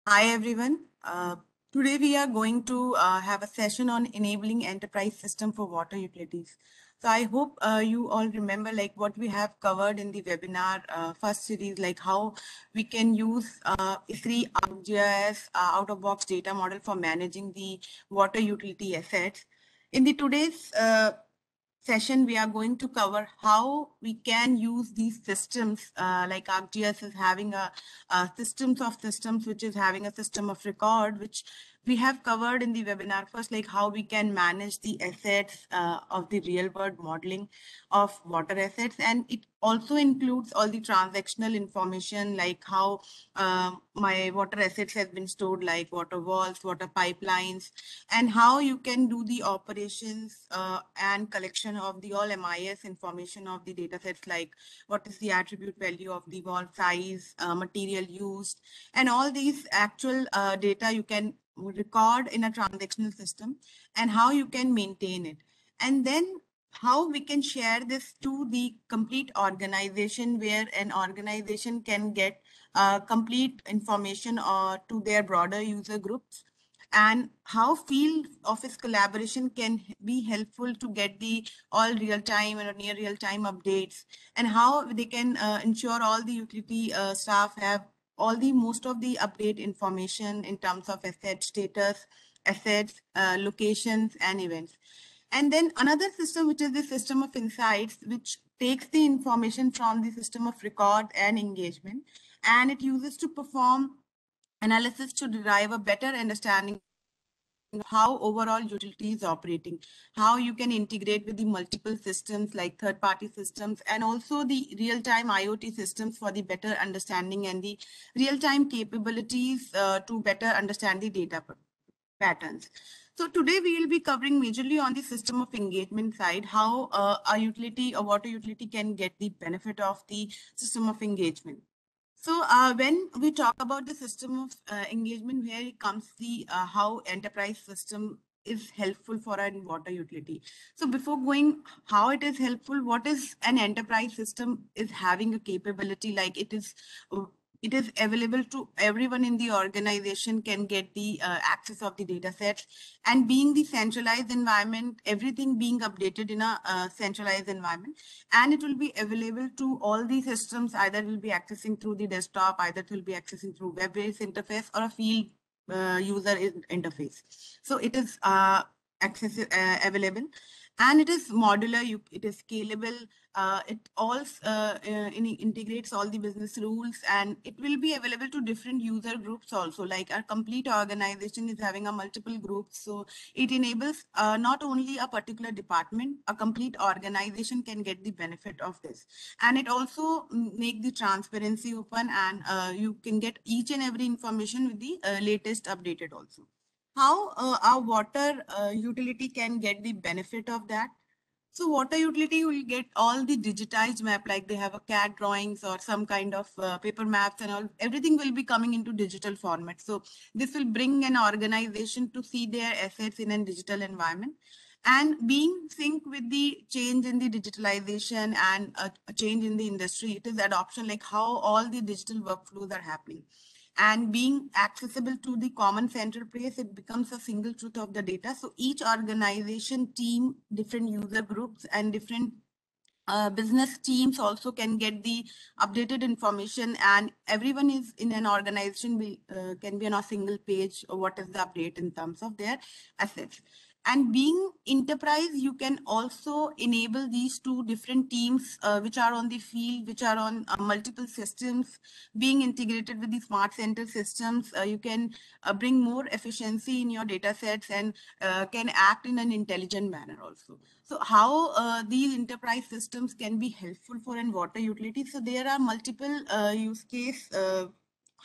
Hi everyone. Today we are going to have a session on enabling enterprise system for water utilities. So I hope you all remember like what we have covered in the webinar first series, like how we can use S3 ArcGIS out-of-box data model for managing the water utility assets. In the today's session, we are going to cover how we can use these systems like ArcGIS is having a systems of systems, which is having a system of record, which we have covered in the webinar first, like how we can manage the assets of the real world modeling of water assets. And it also includes all the transactional information, like how my water assets have been stored, like water walls, water pipelines, and how you can do the operations and collection of the all MIS information of the data sets, like what is the attribute value of the wall size, material used, and all these actual data you can record in a transactional system, and how you can maintain it. And then how we can share this to the complete organization, where an organization can get complete information to their broader user groups, and how field office collaboration can be helpful to get the all real-time and near real-time updates, and how they can ensure all the utility staff have all the most of the update information in terms of asset status, assets, locations, and events. And then another system, which is the system of insights, which takes the information from the system of record and engagement, and it uses to perform analysis to derive a better understanding how overall utility is operating, how you can integrate with the multiple systems like third-party systems, and also the real-time IoT systems for the better understanding and the real-time capabilities to better understand the data patterns. So today we will be covering majorly on the system of engagement side, how a water utility can get the benefit of the system of engagement. So when we talk about the system of engagement, here it comes the how enterprise system is helpful for a water utility. So before going how it is helpful, what is an enterprise system is having a capability, like it is available to everyone in the organization can get the access of the data sets, and being the centralized environment, everything being updated in a centralized environment, and it will be available to all the systems. Either will be accessing through the desktop, either it will be accessing through web-based interface or a field interface. So it is available, and it is modular, it is scalable, it all integrates all the business rules, and it will be available to different user groups also. Like our complete organization is having a multiple groups, so it enables not only a particular department, a complete organization can get the benefit of this. And it also make the transparency open, and you can get each and every information with the latest updated also. How our water utility can get the benefit of that? So water utility will get all the digitized map, like they have a CAD drawings or some kind of paper maps and all, everything will be coming into digital format. So this will bring an organization to see their assets in a digital environment. And being sync with the change in the digitalization and a change in the industry, it is adoption, like how all the digital workflows are happening. And being accessible to the common central place, it becomes a single truth of the data. So each organization, team, different user groups, and different business teams also can get the updated information, and everyone is in an organization will can be on a single page or what is the update in terms of their assets. And being enterprise, you can also enable these two different teams which are on the field, which are on multiple systems, being integrated with the smart center systems. You can bring more efficiency in your data sets, and can act in an intelligent manner also. So how these enterprise systems can be helpful for an water utility? So there are multiple use case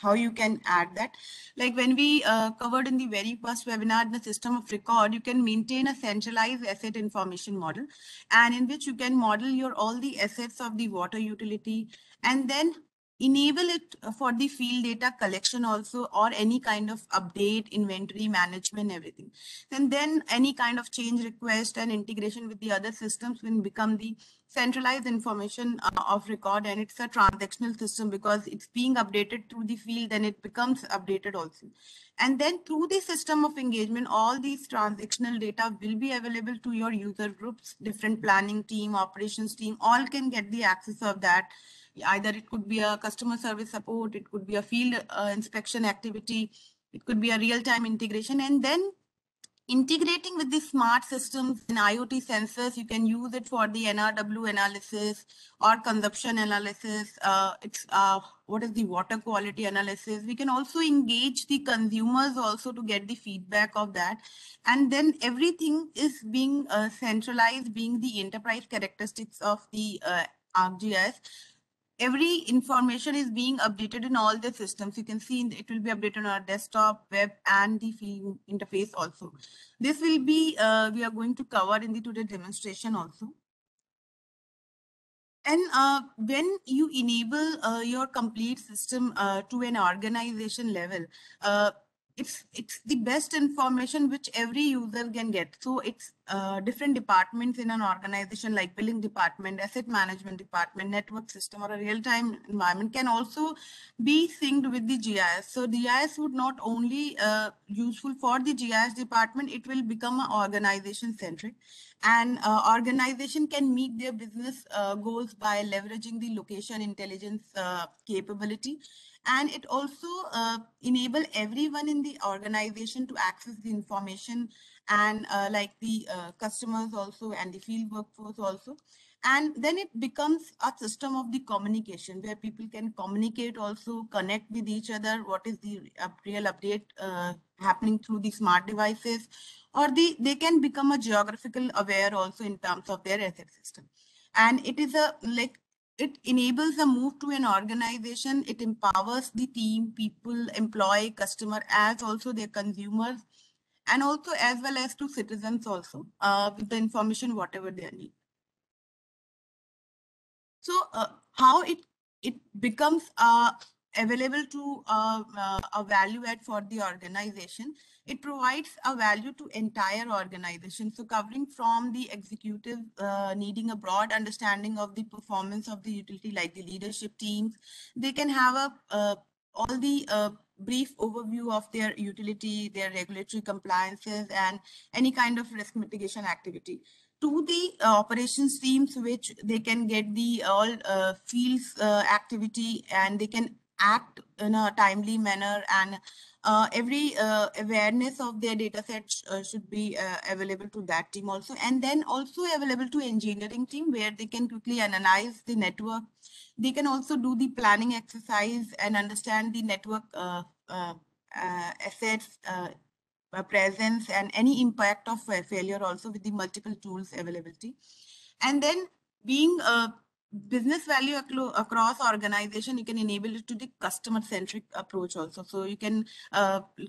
how you can add that. Like when we covered in the very first webinar, the system of record, you can maintain a centralized asset information model, and in which you can model your all the assets of the water utility. And then enable it for the field data collection also, or any kind of update, inventory management, everything. And then any kind of change request and integration with the other systems will become the centralized information of record, and it's a transactional system because it's being updated through the field, then it becomes updated also. And then through the system of engagement, all these transactional data will be available to your user groups, different planning team, operations team, all can get the access of that. Either it could be a customer service support, it could be a field inspection activity, it could be a real-time integration. And then integrating with the smart systems and IoT sensors, you can use it for the NRW analysis or consumption analysis. It's what is the water quality analysis. We can also engage the consumers also to get the feedback of that. And then everything is being centralized, being the enterprise characteristics of the ArcGIS. Every information is being updated in all the systems. You can see it will be updated on our desktop, web, and the field interface also. This will be, we are going to cover in the today demonstration also. And when you enable your complete system to an organization level, it's the best information which every user can get. So it's different departments in an organization like billing department, asset management department, network system, or a real-time environment can also be synced with the GIS. So GIS would not only useful for the GIS department, it will become an organization centric. And organization can meet their business goals by leveraging the location intelligence capability. And it also enable everyone in the organization to access the information, and like the customers also and the field workforce also. And then it becomes a system of the communication where people can communicate, also connect with each other, what is the real update happening through the smart devices, or they can become a geographical aware also in terms of their asset system. And it is a like it enables a move to an organization. It empowers the team, people, employee, customer, as also their consumers, and also as well as to citizens also with the information whatever they need. So how it becomes available to a value add for the organization. It provides a value to entire organization. So covering from the executive needing a broad understanding of the performance of the utility, like the leadership teams, they can have a all the brief overview of their utility, their regulatory compliances, and any kind of risk mitigation activity, to the operations teams, which they can get the all fields activity, and they can act in a timely manner, and every awareness of their data sets should be available to that team also. And then also available to engineering team, where they can quickly analyze the network. They can also do the planning exercise and understand the network assets presence, and any impact of failure also with the multiple tools availability. And then being a business value across organization, you can enable it to the customer centric approach also. So you can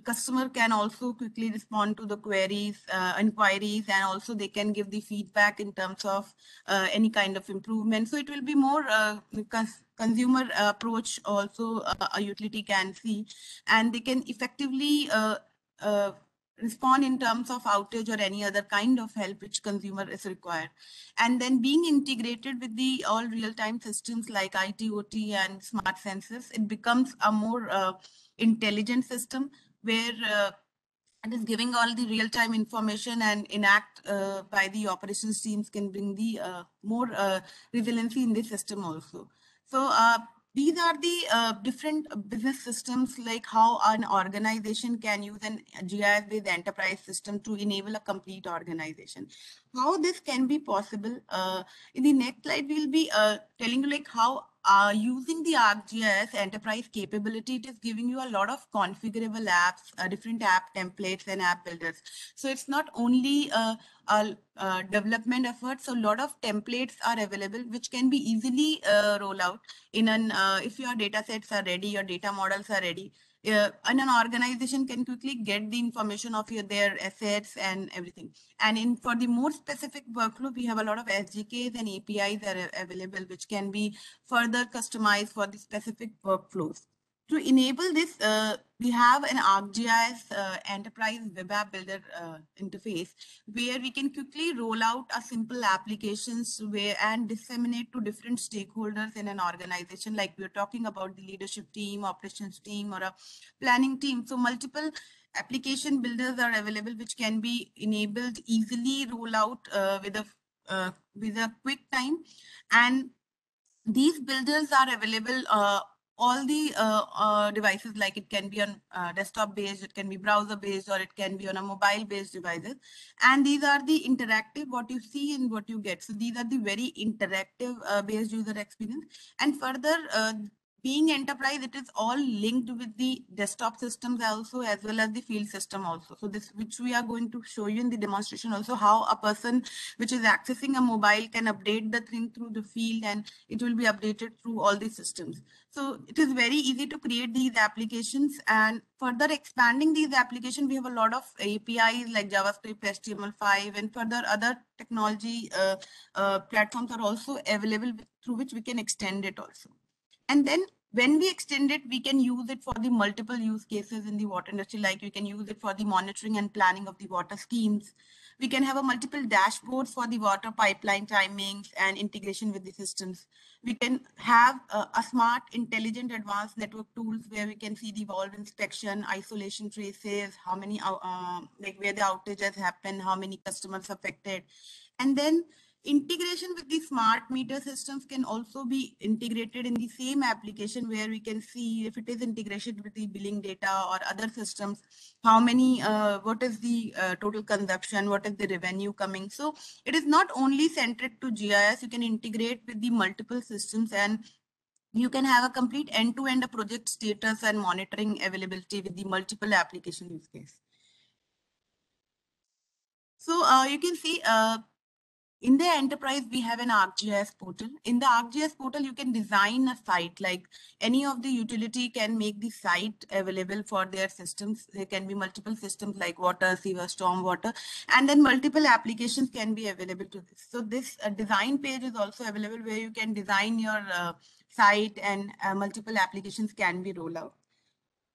customer can also quickly respond to the queries, inquiries, and also they can give the feedback in terms of any kind of improvement. So it will be more consumer approach also a utility can see, and they can effectively respond in terms of outage or any other kind of help which consumer is required. And then being integrated with the all real-time systems like IT, OT, and smart sensors, it becomes a more intelligent system where it is giving all the real-time information, and enact by the operations teams can bring the more resiliency in the system also. So these are the different business systems, like how an organization can use an GIS-based enterprise system to enable a complete organization. How this can be possible? In the next slide, we'll be telling you like how using the ArcGIS enterprise capability, it is giving you a lot of configurable apps, different app templates and app builders. So it's not only a development effort. So a lot of templates are available which can be easily roll out in an if your data sets are ready, your data models are ready. and an organization can quickly get the information of their assets and everything. And for the more specific workflow, we have a lot of SDKs and APIs that are available, which can be further customized for the specific workflows. To enable this, we have an ArcGIS Enterprise Web App Builder interface, where we can quickly roll out a simple applications and disseminate to different stakeholders in an organization. Like we're talking about the leadership team, operations team, or a planning team. So multiple application builders are available, which can be enabled easily roll out with a quick time. And these builders are available all the devices, like it can be on desktop based, it can be browser based, or it can be on a mobile based devices. And these are the interactive, what you see and what you get. So these are the very interactive based user experience. And further, being enterprise, it is all linked with the desktop systems also, as well as the field system also. So this, which we are going to show you in the demonstration also, how a person which is accessing a mobile can update the thing through the field, and it will be updated through all the systems. So it is very easy to create these applications. And further expanding these applications, we have a lot of APIs like JavaScript, HTML5, and further other technology platforms are also available through which we can extend it also. And then when we extend it, we can use it for the multiple use cases in the water industry. Like we can use it for the monitoring and planning of the water schemes. We can have a multiple dashboards for the water pipeline timings and integration with the systems. We can have a smart, intelligent, advanced network tools where we can see the valve inspection, isolation traces, how many, like where the outage has happened, how many customers affected. And then integration with the smart meter systems can also be integrated in the same application, where we can see if it is integration with the billing data or other systems, how many, what is the total consumption, what is the revenue coming. So it is not only centric to GIS, you can integrate with the multiple systems, and you can have a complete end-to-end project status and monitoring availability with the multiple application use case. So you can see in the enterprise, we have an ArcGIS portal. In the ArcGIS portal, you can design a site, like any of the utility can make the site available for their systems. There can be multiple systems like water, sewer, storm water, and then multiple applications can be available to this. So this design page is also available, where you can design your site, and multiple applications can be rolled out.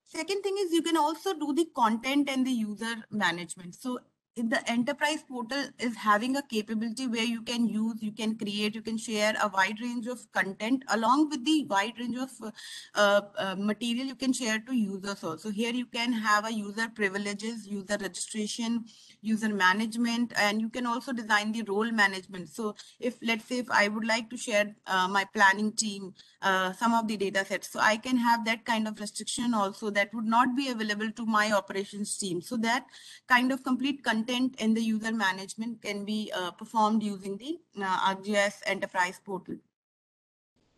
Second thing is, you can also do the content and the user management. So in the enterprise portal is having a capability where you can use, you can create, you can share a wide range of content, along with the wide range of material you can share to users also. Here you can have a user privileges, user registration, user management, and you can also design the role management. So if, let's say, if I would like to share my planning team some of the data sets, so I can have that kind of restriction also that would not be available to my operations team. So that kind of complete content in the user management can be performed using the ArcGIS Enterprise portal.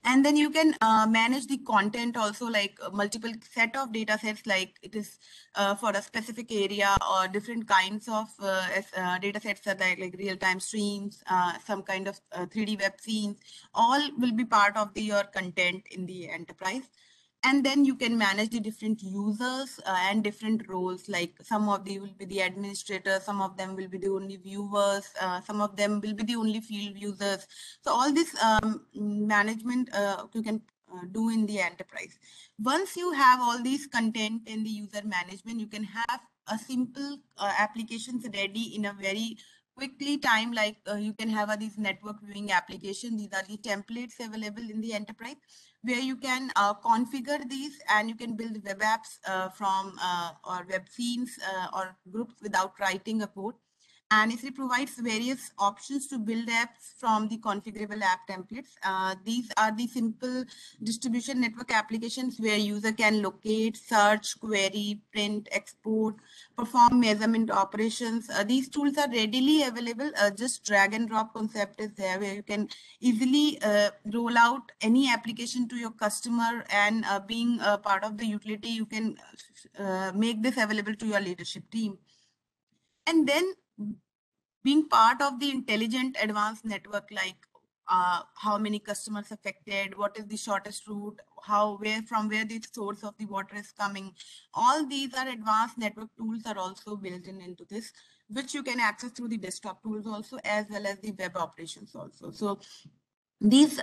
And then you can manage the content also, like multiple set of data sets, like it is for a specific area, or different kinds of data sets that are like real-time streams, some kind of 3D web scenes, all will be part of your content in the enterprise. And then you can manage the different users and different roles, like some of them will be the administrators, some of them will be the only viewers, some of them will be the only field users. So all this management you can do in the enterprise. Once you have all these content in the user management, you can have a simple applications ready in a very quickly time. Like you can have these network viewing application. These are the templates available in the enterprise, where you can configure these, and you can build web apps from or web scenes or groups without writing a code. And it provides various options to build apps from the configurable app templates. These are the simple distribution network applications where user can locate, search, query, print, export, perform measurement operations. These tools are readily available. Just drag and drop concept is there, where you can easily roll out any application to your customer, and being a part of the utility, you can make this available to your leadership team. And then being part of the intelligent advanced network, like how many customers affected, what is the shortest route, from where the source of the water is coming. All these are advanced network tools are also built in into this, which you can access through the desktop tools also, as well as the web operations also. So these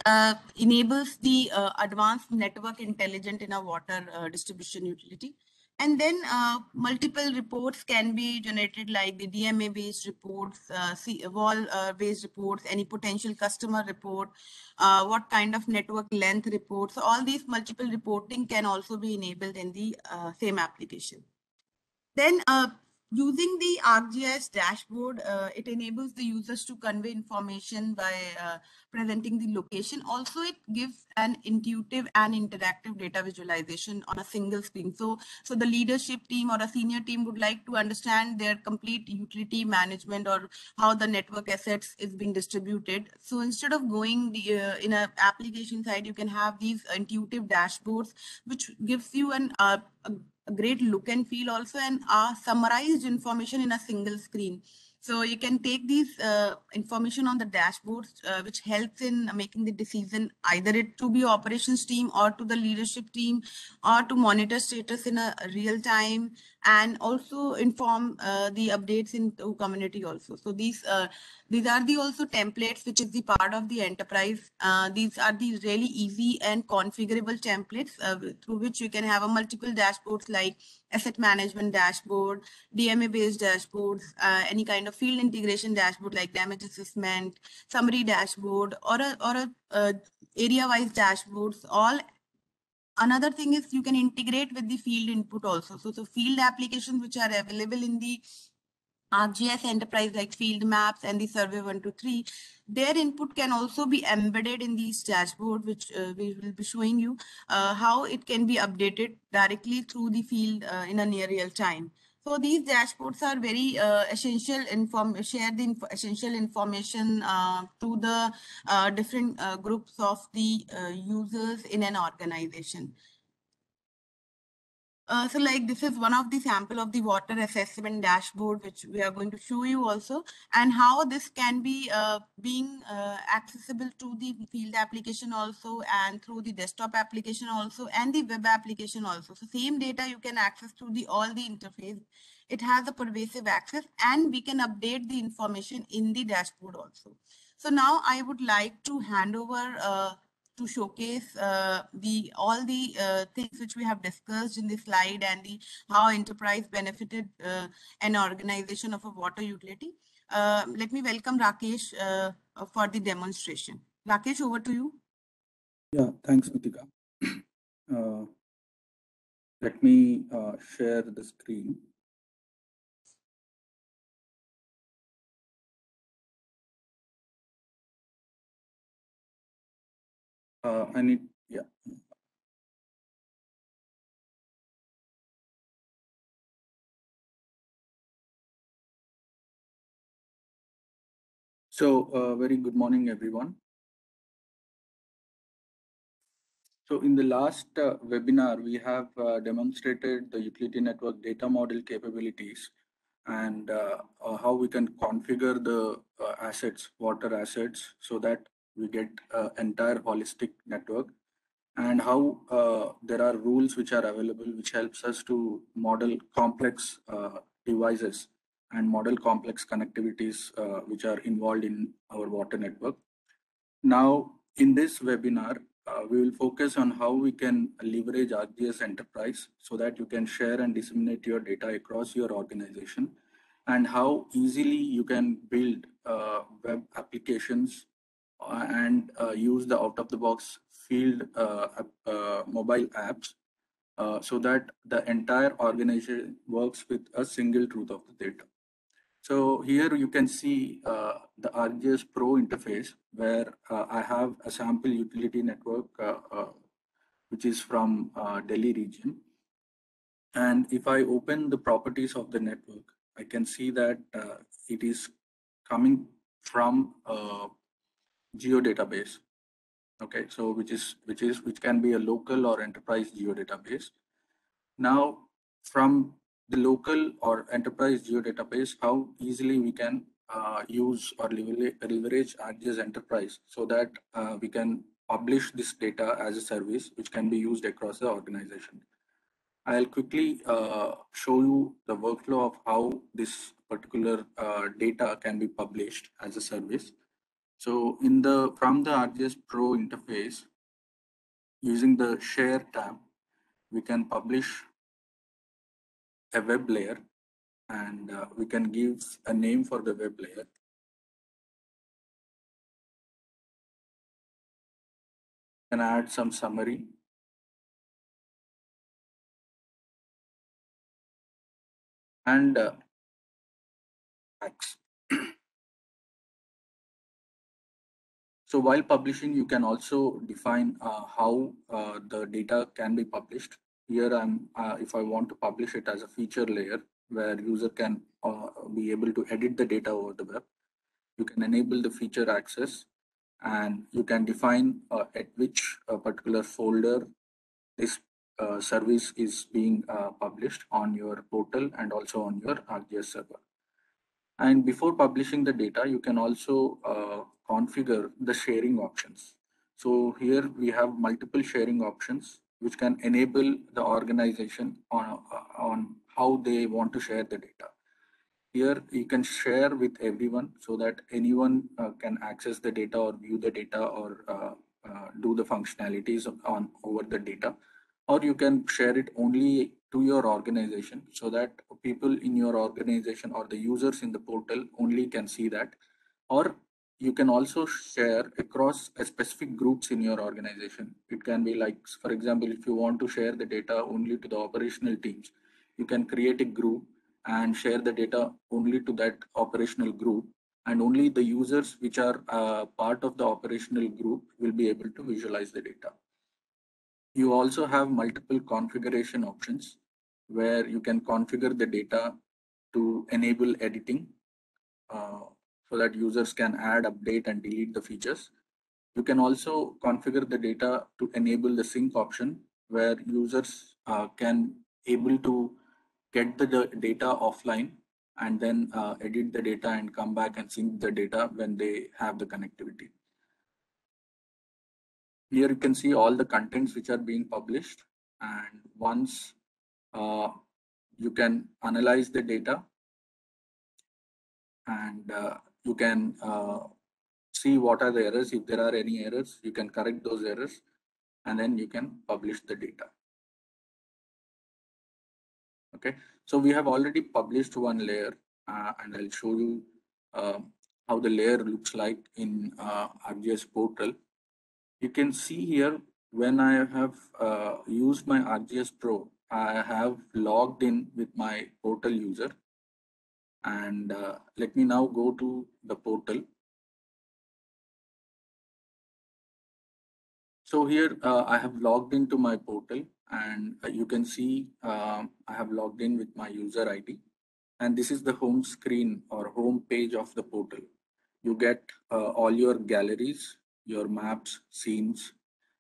enables the advanced network intelligent in a water distribution utility. And then multiple reports can be generated, like the DMA-based reports, wall-based reports, any potential customer report, what kind of network length reports. So all these multiple reporting can also be enabled in the same application. Then using the ArcGIS dashboard, it enables the users to convey information by presenting the location. Also, it gives an intuitive and interactive data visualization on a single screen. So the leadership team or a senior team would like to understand their complete utility management or how the network assets is being distributed. So instead of going in an application side, you can have these intuitive dashboards, which gives you a great look and feel also, and summarized information in a single screen. So you can take these information on the dashboards, which helps in making the decision, either it to be operations team or to the leadership team, or to monitor status in a real time, and also inform the updates into community also. So these are the also templates, which is the part of the enterprise. These are the really easy and configurable templates through which you can have a multiple dashboards, like asset management dashboard, DMA based dashboards, any kind of field integration dashboard like damage assessment, summary dashboard, or a area wise dashboards. All another thing is you can integrate with the field input also. So field applications which are available in the ArcGIS Enterprise, like field maps and the survey 123, their input can also be embedded in these dashboard, which we will be showing you how it can be updated directly through the field in a near real time. So these dashboards are very essential, share the essential information to the different groups of the users in an organization. So like this is one of the sample of the water assessment dashboard, which we are going to show you also, and how this can be being accessible to the field application also, and through the desktop application also, and the web application also. So same data you can access through the all the interface. It has a pervasive access, and we can update the information in the dashboard also. So now I would like to hand over to showcase all the things which we have discussed in this slide, and the how enterprise benefited an organization of a water utility. Let me welcome Rakesh for the demonstration. Rakesh, over to you. Yeah, thanks, Nitika. Let me share the screen. Yeah. So, very good morning, everyone. So in the last webinar, we have demonstrated the utility network data model capabilities, and how we can configure the assets, water assets, so that we get entire holistic network, and how there are rules which are available, which helps us to model complex devices and model complex connectivities which are involved in our water network. Now, in this webinar, we will focus on how we can leverage ArcGIS Enterprise so that you can share and disseminate your data across your organization, and how easily you can build web applications and use the out-of-the-box field mobile apps so that the entire organization works with a single truth of the data. So here you can see the ArcGIS Pro interface, where I have a sample utility network, which is from Delhi region. And if I open the properties of the network, I can see that it is coming from geodatabase. Okay, so which can be a local or enterprise geodatabase. Now, from the local or enterprise geodatabase, how easily we can use or leverage ArcGIS Enterprise so that we can publish this data as a service which can be used across the organization. I'll quickly show you the workflow of how this particular data can be published as a service. So from the ArcGIS Pro interface, using the Share tab, we can publish a web layer, and we can give a name for the web layer. Can add some summary. And facts. So while publishing, you can also define how the data can be published. Here, if I want to publish it as a feature layer where user can be able to edit the data over the web, you can enable the feature access, and you can define at which particular folder this service is being published on your portal and also on your ArcGIS server. And before publishing the data, you can also configure the sharing options. So here we have multiple sharing options which can enable the organization on how they want to share the data. Here you can share with everyone so that anyone can access the data or view the data or do the functionalities on over the data, or you can share it only to your organization so that people in your organization or the users in the portal only can see that. Or you can also share across a specific groups in your organization. It can be like, for example, if you want to share the data only to the operational teams, you can create a group and share the data only to that operational group, and only the users which are part of the operational group will be able to visualize the data. You also have multiple configuration options where you can configure the data to enable editing so that users can add, update, and delete the features. You can also configure the data to enable the sync option where users can able to get the data offline and then edit the data and come back and sync the data when they have the connectivity. Here you can see all the contents which are being published, and once you can analyze the data, and you can see what are the errors. If there are any errors, you can correct those errors, and then you can publish the data. Okay, so we have already published one layer, and I'll show you how the layer looks like in ArcGIS portal. You can see here when I have used my ArcGIS Pro, I have logged in with my portal user, and let me now go to the portal. So here I have logged into my portal, and you can see I have logged in with my user ID, and this is the home screen or home page of the portal. You get all your galleries, your maps, scenes,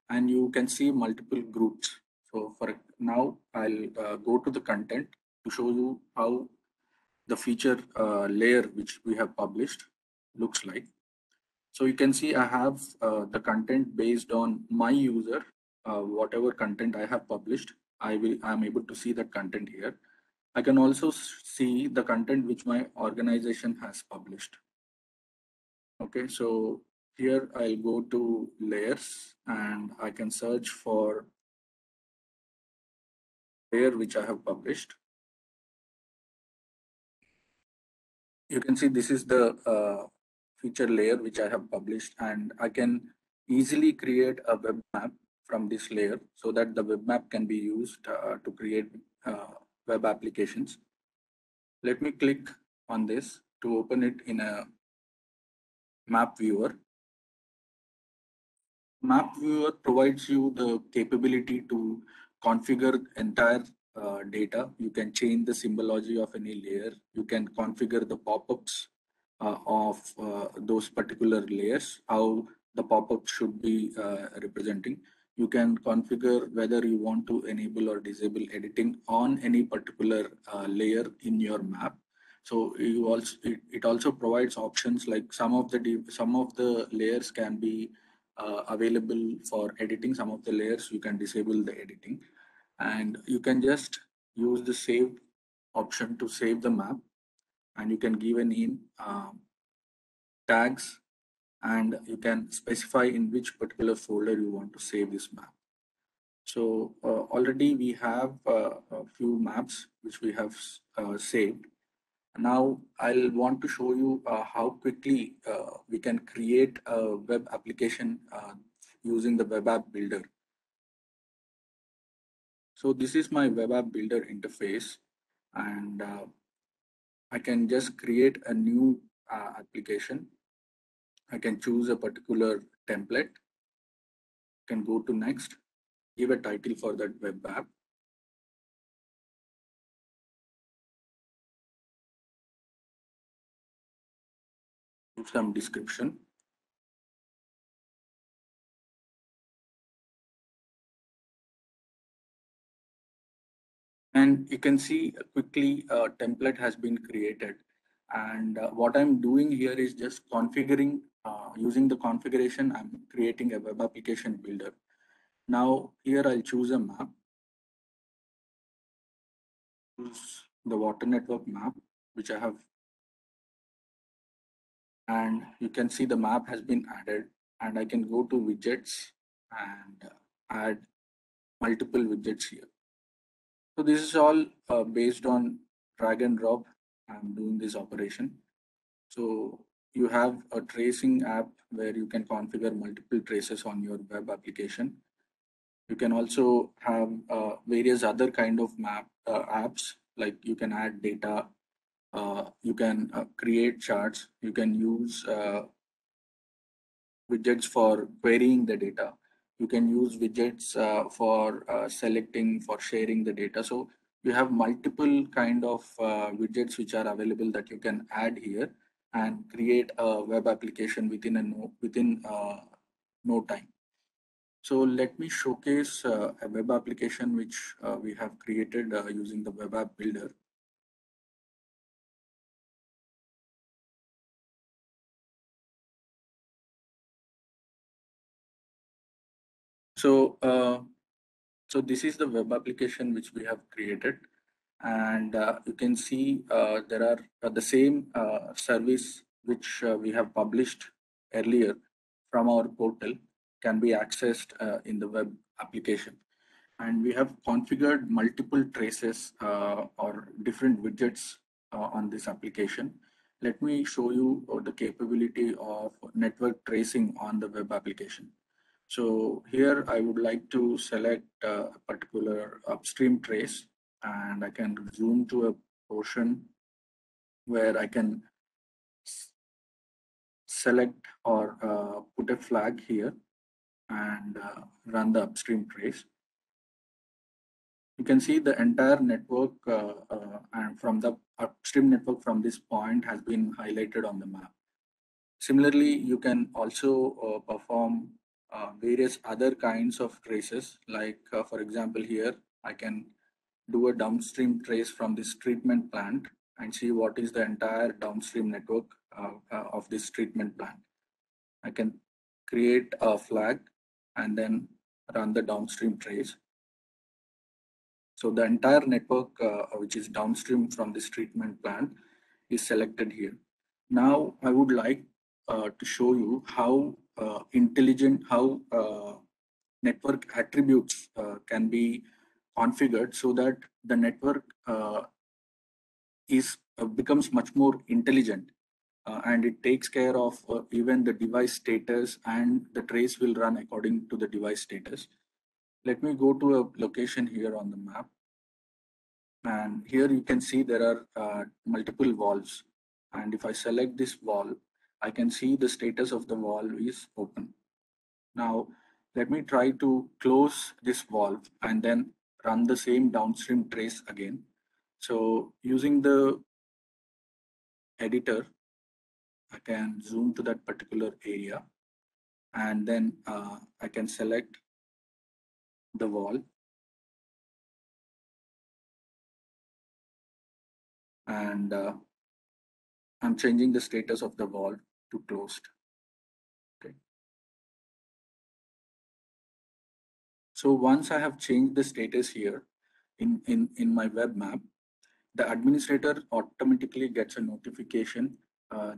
and you can see multiple groups. So for now, I'll go to the content to show you how the feature layer which we have published looks like. So you can see I have the content based on my user, whatever content I have published, I'm able to see that content here. I can also see the content which my organization has published. Okay, so here I'll go to layers and I can search for layer which I have published. You can see this is the feature layer which I have published, and I can easily create a web map from this layer so that the web map can be used to create web applications. Let me click on this to open it in a map viewer. Map viewer provides you the capability to configure entire data. You can change the symbology of any layer. You can configure the pop-ups of those particular layers, how the pop-up should be representing. You can configure whether you want to enable or disable editing on any particular layer in your map. So you also it also provides options like some of the layers can be available for editing. Some of the layers you can disable the editing, and you can just use the save option to save the map, and you can give a name, tags, and you can specify in which particular folder you want to save this map. So already we have a few maps which we have saved. Now I'll want to show you how quickly we can create a web application using the web app builder. So this is my web app builder interface, and I can just create a new application. I can choose a particular template, can go to next, give a title for that web app. Give some description. And you can see quickly a template has been created. And what I'm doing here is just configuring, using the configuration, I'm creating a web application builder. Now here I'll choose a map, choose the water network map, which I have, and you can see the map has been added, and I can go to widgets and add multiple widgets here. So this is all based on drag and drop. I'm doing this operation. So you have a tracing app where you can configure multiple traces on your web application. You can also have various other kind of apps, like you can add data, you can create charts, you can use widgets for querying the data. You can use widgets for selecting, for sharing the data. So you have multiple kind of widgets which are available that you can add here and create a web application within no time. So let me showcase a web application which we have created using the web app builder. So so this is the web application which we have created, and you can see there are the same service which we have published earlier from our portal can be accessed in the web application. And we have configured multiple traces or different widgets on this application. Let me show you the capability of network tracing on the web application. So here I would like to select a particular upstream trace, and I can zoom to a portion where I can select or put a flag here and run the upstream trace. You can see the entire network and from the upstream network from this point has been highlighted on the map. Similarly, you can also perform various other kinds of traces, like for example here, I can do a downstream trace from this treatment plant and see what is the entire downstream network of this treatment plant. I can create a flag and then run the downstream trace. So the entire network, which is downstream from this treatment plant, is selected here. Now I would like to show you how network attributes can be configured so that the network becomes much more intelligent, and it takes care of even the device status, and the trace will run according to the device status. Let me go to a location here on the map, and here you can see there are multiple valves, and if I select this valve, I can see the status of the valve is open. Now let me try to close this valve and then run the same downstream trace again. So using the editor, I can zoom to that particular area, and then I can select the valve and I'm changing the status of the valve to closed. Okay. So once I have changed the status here in my web map, the administrator automatically gets a notification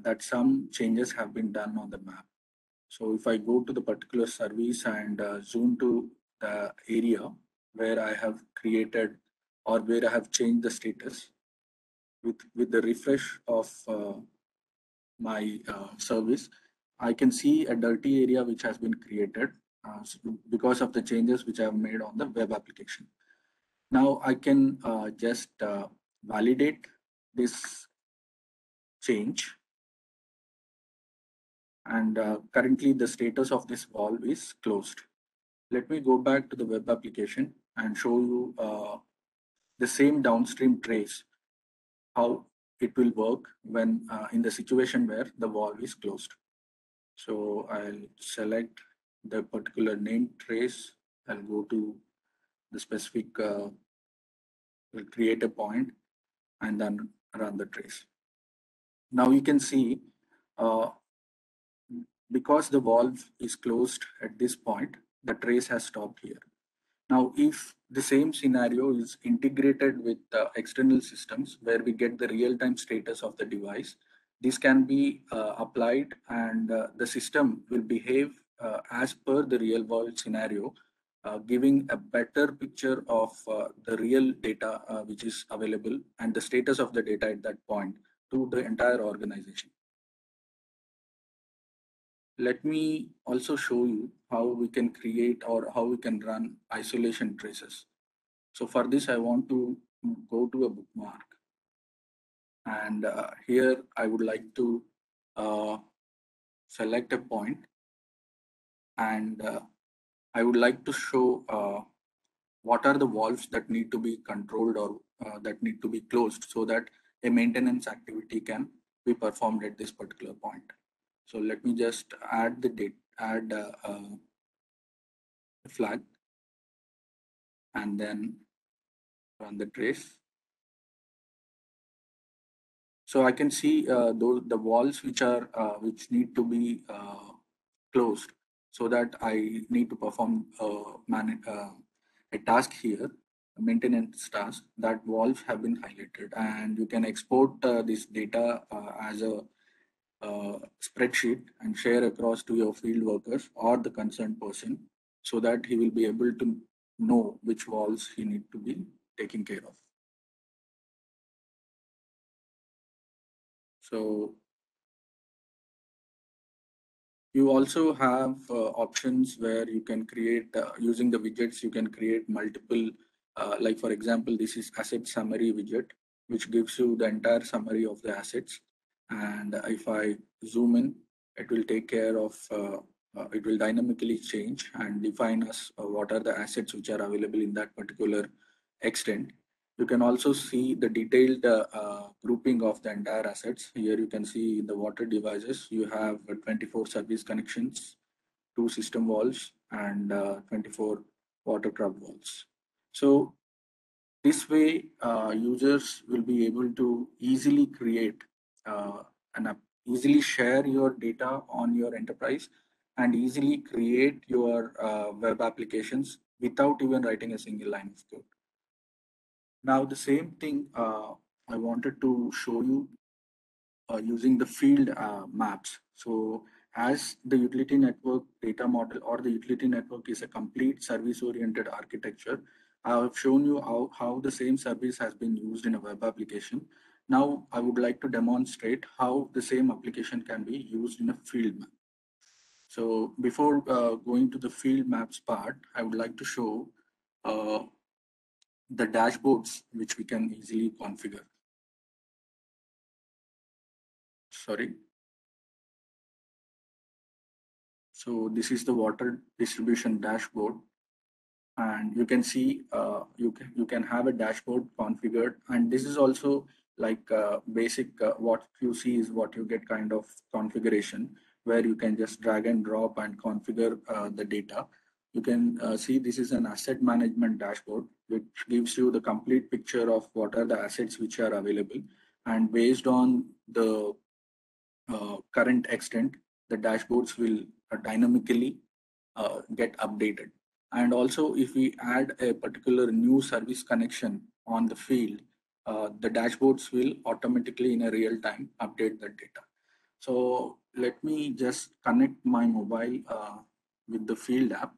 that some changes have been done on the map. So if I go to the particular service and zoom to the area where I have created or where I have changed the status, with the refresh of my service, I can see a dirty area which has been created because of the changes which I have made on the web application. Now I can just validate this change, and currently the status of this valve is closed. Let me go back to the web application and show you the same downstream trace, how it will work when in the situation where the valve is closed. So I'll select the particular name trace. I'll go to the specific, we'll create a point and then run the trace. Now you can see uh, because the valve is closed at this point, the trace has stopped here. Now, if the same scenario is integrated with external systems where we get the real-time status of the device, this can be applied, and the system will behave as per the real world scenario, giving a better picture of the real data which is available and the status of the data at that point to the entire organization. Let me also show you how we can create or how we can run isolation traces. So for this, I want to go to a bookmark, and here I would like to uh, select a point, and I would like to show what are the valves that need to be controlled or that need to be closed so that a maintenance activity can be performed at this particular point. So let me just add the date, add a flag, and then run the trace. So I can see those the walls which need to be closed, so that I need to perform a task here, a maintenance task. That walls have been highlighted, and you can export this data as a spreadsheet and share across to your field workers or the concerned person, so that he will be able to know which walls he need to be taking care of. So you also have options where you can create, using the widgets, you can create multiple, like for example, this is asset summary widget, which gives you the entire summary of the assets. And if I zoom in, it will take care of, it will dynamically change and define us what are the assets which are available in that particular extent. You can also see the detailed grouping of the entire assets. Here you can see in the water devices, you have 24 service connections, 2 system valves, and 24 water trap valves. So this way, users will be able to easily create and easily share your data on your enterprise and easily create your web applications without even writing a single line of code. Now, the same thing I wanted to show you using the field maps. So as the utility network data model or the utility network is a complete service oriented architecture, I have shown you how the same service has been used in a web application. Now I would like to demonstrate how the same application can be used in a field map. So before going to the field maps part, I would like to show uh, the dashboards which we can easily configure. Sorry. So this is the water distribution dashboard, and you can see you can have a dashboard configured, and this is also like basic what you see is what you get kind of configuration, where you can just drag and drop and configure the data. You can see this is an asset management dashboard which gives you the complete picture of what are the assets which are available, and based on the current extent, the dashboards will dynamically get updated. And also, if we add a particular new service connection on the field, the dashboards will automatically in a real time update the data. So let me just connect my mobile with the field app.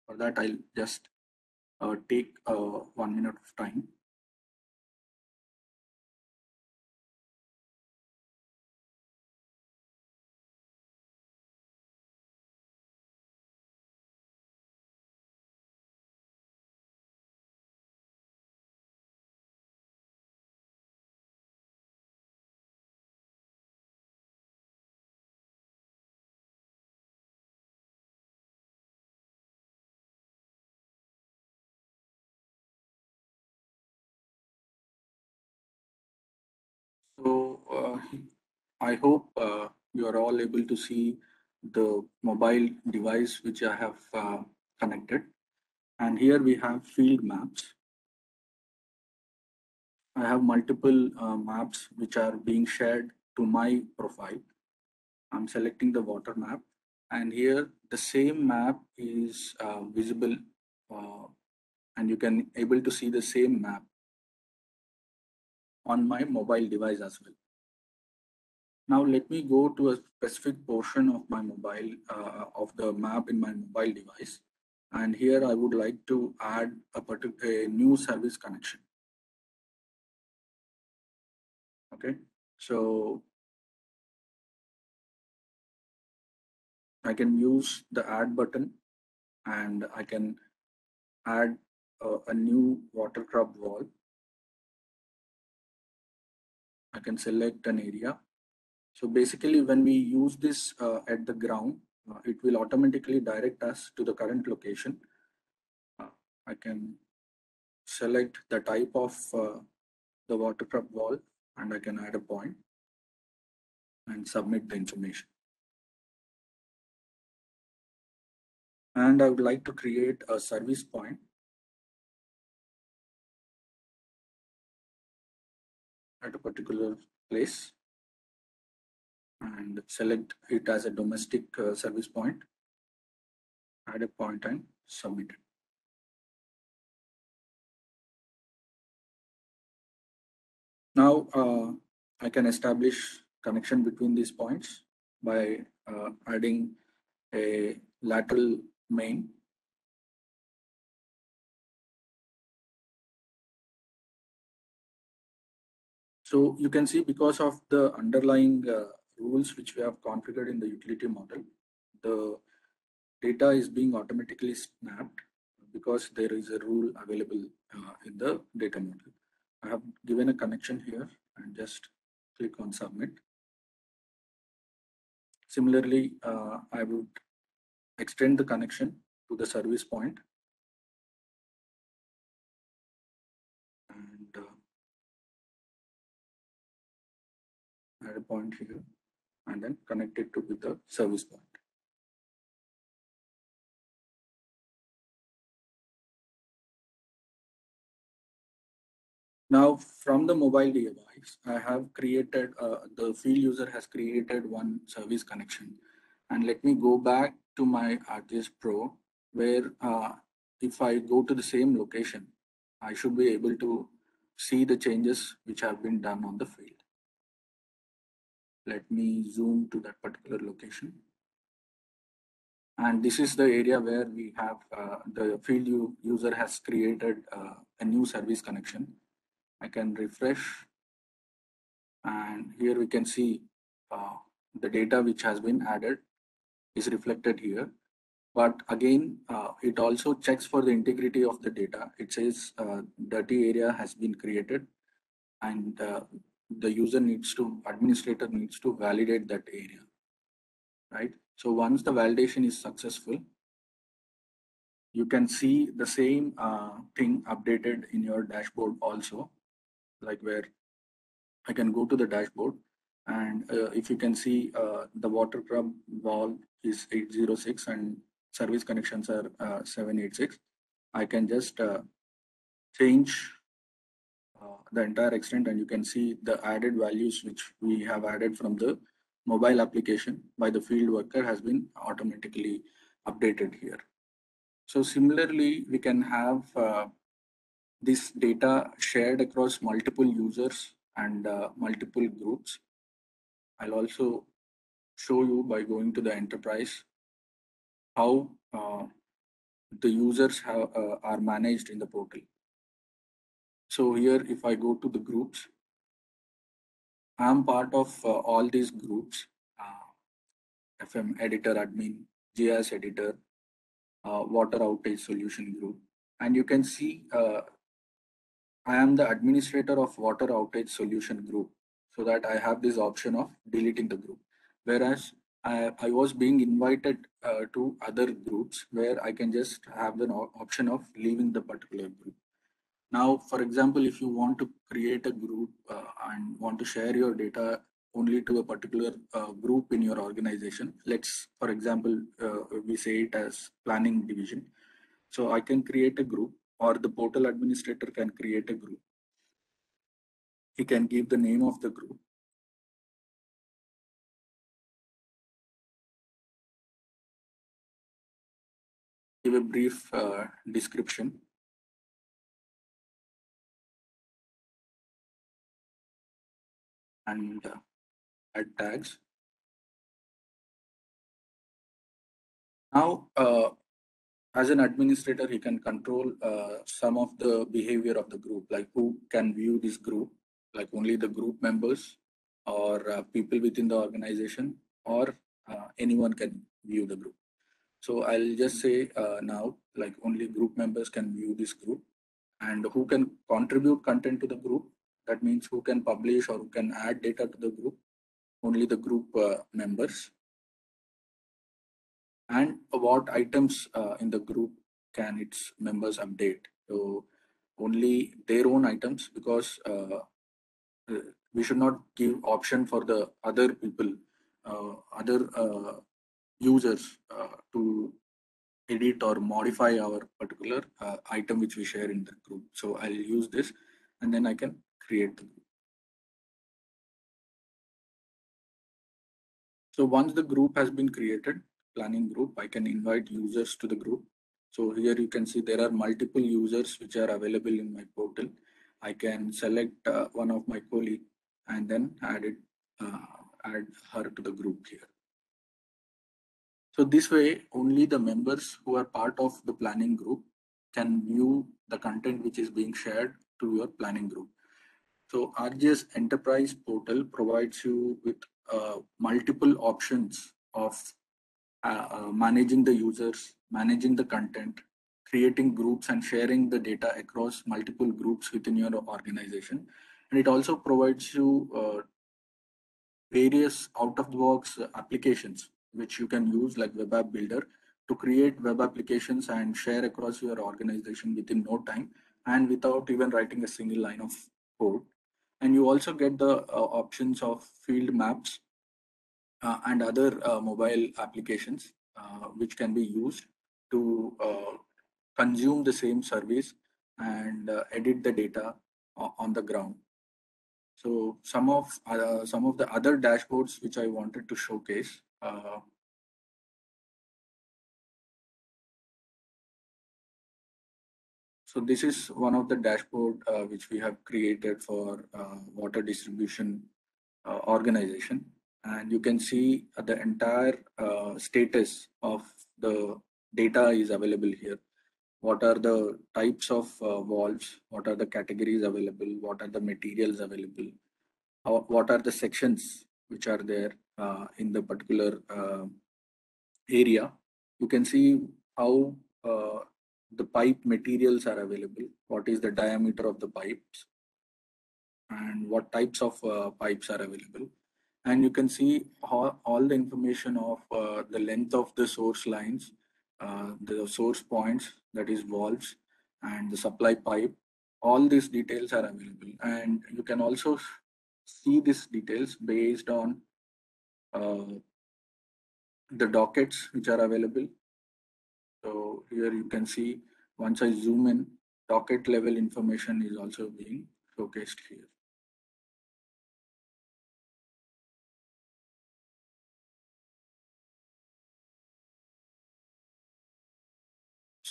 For that, I'll just take 1 minute of time. So I hope you are all able to see the mobile device which I have connected. And here we have field maps. I have multiple maps which are being shared to my profile. I'm selecting the water map, and here the same map is visible, uh, and you can able to see the same map on my mobile device as well. Now let me go to a specific portion of my mobile, of the map in my mobile device. And here I would like to add a new service connection. Okay, so I can use the add button and I can add a new water crop wall. I can select an area. So basically when we use this at the ground, it will automatically direct us to the current location. I can select the type of the water crop wall and I can add a point and submit the information. And I would like to create a service point. At a particular place and select it as a domestic service point, add a point and submit it. Now I can establish connection between these points by adding a lateral main. So you can see because of the underlying rules which we have configured in the utility model, the data is being automatically snapped because there is a rule available in the data model. I have given a connection here and just click on submit. Similarly, I would extend the connection to the service point and add a point here and then connect it to with the service point. Now from the mobile device, I have created, the field user has created one service connection. And let me go back to my ArcGIS Pro where if I go to the same location, I should be able to see the changes which have been done on the field. Let me zoom to that particular location. And this is the area where we have the field user has created a new service connection. I can refresh and here we can see the data which has been added is reflected here. But again, it also checks for the integrity of the data. It says dirty area has been created and the administrator needs to validate that area, right? So once the validation is successful, you can see the same thing updated in your dashboard also, like where I can go to the dashboard and if you can see the water crop wall is 806 and service connections are 786. I can just change the entire extent and you can see the added values which we have added from the mobile application by the field worker has been automatically updated here. So similarly, we can have this data shared across multiple users and multiple groups. I'll also show you by going to the enterprise how the users are managed in the portal. So here, if I go to the groups, I'm part of all these groups, FM editor admin, GIS editor, water outage solution group. And you can see I am the administrator of water outage solution group, so that I have this option of deleting the group. Whereas I was being invited to other groups where I can just have the option of leaving the particular group. Now, for example, if you want to create a group and want to share your data only to a particular group in your organization, let's, for example, we say it as planning division. So I can create a group, or the portal administrator can create a group. He can give the name of the group. Give a brief description. And add tags. Now, as an administrator, he can control some of the behavior of the group, like who can view this group, like only the group members or people within the organization, or anyone can view the group. So I'll just say now, like only group members can view this group, and who can contribute content to the group. That means who can publish or who can add data to the group, only the group members. And what items in the group can its members update. So only their own items, because we should not give option for the other people, other users to edit or modify our particular item which we share in the group. So I'll use this, and then I can create the group. So once the group has been created, planning group, I can invite users to the group. So here you can see there are multiple users which are available in my portal. I can select one of my colleague and then add her to the group here. So this way, only the members who are part of the planning group can view the content which is being shared to your planning group. So ArcGIS Enterprise Portal provides you with multiple options of managing the users, managing the content, creating groups and sharing the data across multiple groups within your organization. And it also provides you various out-of-the-box applications which you can use, like Web App Builder, to create web applications and share across your organization within no time and without even writing a single line of code. And you also get the options of field maps and other mobile applications which can be used to consume the same service and edit the data on the ground. So some of the other dashboards which I wanted to showcase. So this is one of the dashboard which we have created for water distribution organization, and you can see the entire status of the data is available here. What are the types of valves? What are the categories available? What are the materials available? What are the sections which are there in the particular area? You can see how the pipe materials are available, what is the diameter of the pipes, and what types of pipes are available. And you can see all the information of the length of the source lines, the source points, that is valves, and the supply pipe. All these details are available, and you can also see these details based on the dockets which are available. So here you can see, once I zoom in, docket level information is also being showcased here.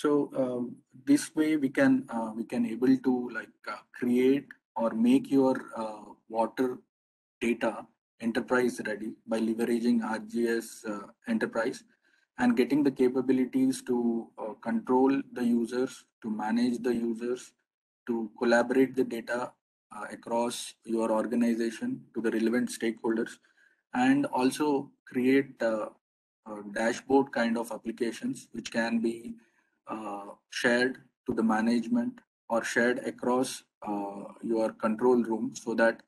So this way we can able to create or make your water data enterprise ready by leveraging ArcGIS Enterprise and getting the capabilities to control the users, to manage the users, to collaborate the data across your organization to the relevant stakeholders, and also create dashboard kind of applications which can be shared to the management or shared across your control room, so that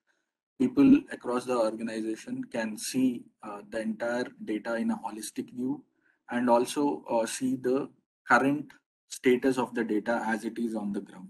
people across the organization can see the entire data in a holistic view, and also see the current status of the data as it is on the ground.